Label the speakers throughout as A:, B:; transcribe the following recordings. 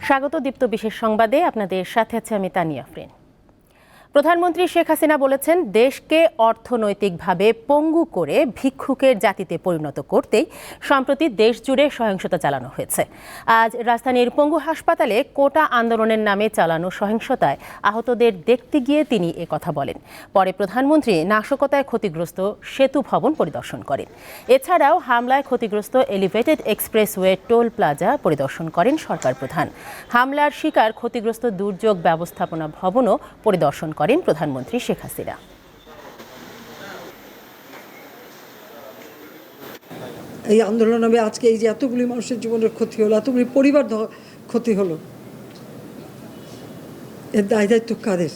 A: স্বাগত দীপ্ত বিশেষ সংবাদে আপনাদের সাথে আছে আমি তানিয়া আফরিন। প্রধানমন্ত্রী শেখ হাসিনা বলেছেন, দেশকে অর্থনৈতিকভাবে পঙ্গু করে ভিক্ষুকের জাতিতে পরিণত করতেই সম্প্রতি দেশ জুড়ে সহিংসতা চালানো হয়েছে। আজ রাজধানীর পঙ্গু হাসপাতালে কোটা আন্দোলনের নামে চালানো সহিংসতায় আহতদের দেখতে গিয়ে তিনি একথা বলেন। পরে প্রধানমন্ত্রী নাশকতায় ক্ষতিগ্রস্ত সেতু ভবন পরিদর্শন করেন। এছাড়াও হামলায় ক্ষতিগ্রস্ত এলিভেটেড এক্সপ্রেসওয়ে টোল প্লাজা পরিদর্শন করেন সরকার প্রধান। হামলার শিকার ক্ষতিগ্রস্ত দুর্যোগ ব্যবস্থাপনা ভবনও পরিদর্শন করেন প্রধানমন্ত্রী শেখ হাসিনা।
B: এই আন্দোলন হবে আজকে এই যে এতগুলি মানুষের জীবনের ক্ষতি হলো, এতগুলি পরিবার ক্ষতি হলো, এর দায় দায়িত্ব কাদের?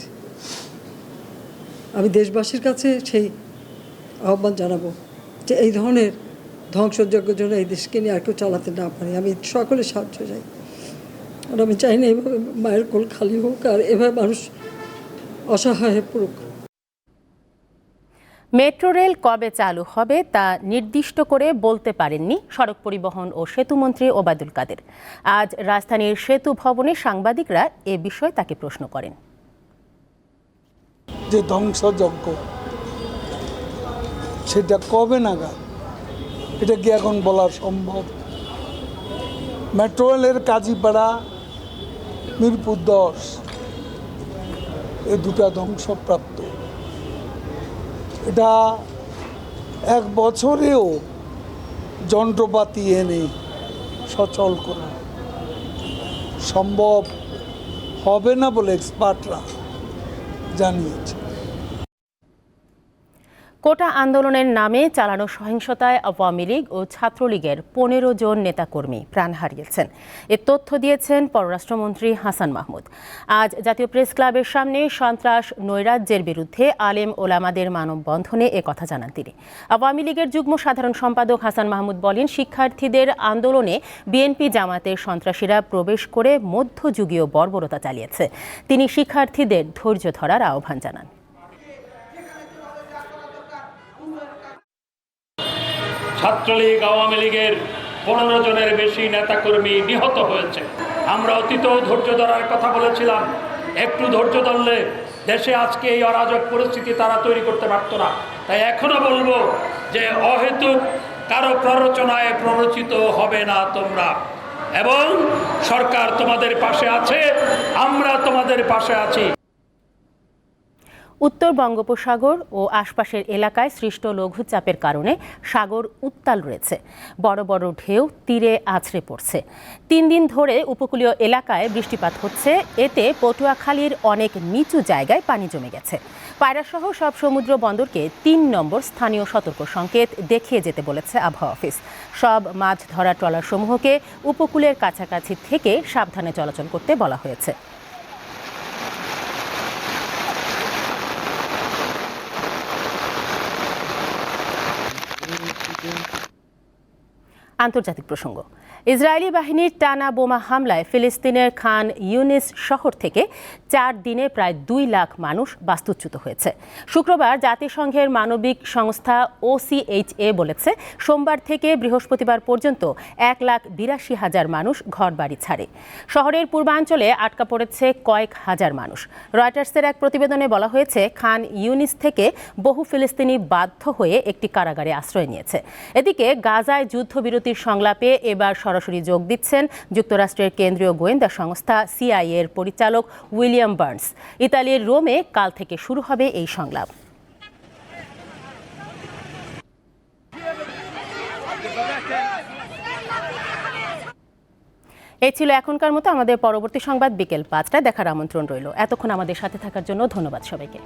B: আমি দেশবাসীর কাছে সেই আহ্বান জানাবো যে এই ধরনের ধ্বংসযজ্ঞের জন্য এই দেশকে নিয়ে আর কেউ চালাতে না পারে। আমি সকলের সাহায্য চাই, আর আমি চাই না এভাবে মায়ের কোল খালি হোক আর এভাবে মানুষ অসহায় হয়ে পড়ুক।
A: মেট্রো রেল কবে চালু হবে তা নির্দিষ্ট করে বলতে পারেননি সড়ক পরিবহন ও সেতুমন্ত্রী ওবায়দুল কাদের। আজ রাজধানীর সেতু ভবনে সাংবাদিকরা এ বিষয়ে তাকে প্রশ্ন করেন।
C: যে ধ্বংসযজ্ঞ সেটা কবে নাগাদ, এটা কি এখন বলা সম্ভব? মেট্রো রেলের কাজীপাড়া, মিরপুর 10 এ দুটা ধ্বংসপ্রাপ্ত। এটা এক বছরেও যন্ত্রপাতি এনে সচল করা সম্ভব হবে না বলে এক্সপার্টরা জানিয়েছে।
A: কোটা আন্দোলনের নামে চালানো সহিংসতায় আওয়ামী লীগ ও ছাত্রলীগের 15 জন নেতাকর্মী প্রাণ হারিয়েছেন। এ তথ্য দিয়েছেন পররাষ্ট্রমন্ত্রী হাসান মাহমুদ। আজ জাতীয় প্রেস ক্লাবের সামনে সন্ত্রাস নৈরাজ্যের বিরুদ্ধে আলেম ওলামাদের মানববন্ধনে একথা জানান তিনি। আওয়ামী লীগের যুগ্ম সাধারণ সম্পাদক হাসান মাহমুদ বলেন, শিক্ষার্থীদের আন্দোলনে বিএনপি জামাতের সন্ত্রাসীরা প্রবেশ করে মধ্যযুগীয় বর্বরতা চালিয়েছে। তিনি শিক্ষার্থীদের ধৈর্য ধরার আহ্বান জানান।
D: ছাত্রলীগ আওয়ামী লীগের 15 জনের বেশি নেতাকর্মী নিহত হয়েছে। আমরা অতীতেও ধৈর্য ধরার কথা বলেছিলাম। একটু ধৈর্য ধরলে দেশে আজকে এই অরাজক পরিস্থিতি তারা তৈরি করতে পারত না। তাই এখনো বলবো যে অহেতুক কারো প্ররোচনায় প্ররোচিত হবে না তোমরা, এবং সরকার তোমাদের পাশে আছে, আমরা তোমাদের পাশে আছি।
A: উত্তর বঙ্গোপসাগর ও আশপাশের এলাকায় সৃষ্ট লঘুচাপের কারণে সাগর উত্তাল রয়েছে। বড় বড় ঢেউ তীরে আছড়ে পড়ছে। 3 দিন ধরে উপকূলীয় এলাকায় বৃষ্টিপাত হচ্ছে। এতে পটুয়াখালীর অনেক নিচু জায়গায় পানি জমে গেছে। পায়রাসহ সব সমুদ্র বন্দরকে 3 নম্বর স্থানীয় সতর্ক সংকেত দেখিয়ে যেতে বলেছে আবহাওয়া অফিস। সব মাছ ধরা ট্রলারসমূহকে উপকূলের কাছাকাছি থেকে সাবধানে চলাচল করতে বলা হয়েছে। আন্তর্জাতিক প্রসঙ্গ। ইসরায়েলি বাহিনীর টানা বোমা হামলায় ফিলিস্তিনের খান ইউনিস শহর থেকে 4 দিনে প্রায় 2 লাখ মানুষ বাস্তুচ্যুত হয়েছে। শুক্রবার জাতিসংঘের মানবিক সংস্থা OCHA বলেছে, সোমবার থেকে বৃহস্পতিবার পর্যন্ত 1,82,000 মানুষ ঘরবাড়ি ছাড়ে। শহরের পূর্বাঞ্চলে আটকা পড়েছে কয়েক হাজার মানুষ। রয়টার্সের এক প্রতিবেদনে বলা হয়েছে, খান ইউনিস থেকে বহু ফিলিস্তিনি বাধ্য হয়ে একটি কারাগারে আশ্রয় নিয়েছে। এদিকে গাজায় যুদ্ধবিরতির সংলাপে এবার সরাসরি যোগ দিচ্ছেন যুক্তরাষ্ট্রের কেন্দ্রীয় গোয়েন্দা সংস্থা CIA এর পরিচালক উইলিয়াম বার্নস। ইতালির রোমে কাল থেকে শুরু হবে এই সংলাপ। এই ছিল এখনকার মতো। আমাদের পরবর্তী সংবাদ বিকেল 5টায় দেখার আমন্ত্রণ রইল। এতক্ষণ আমাদের সাথে থাকার জন্য ধন্যবাদ সবাইকে।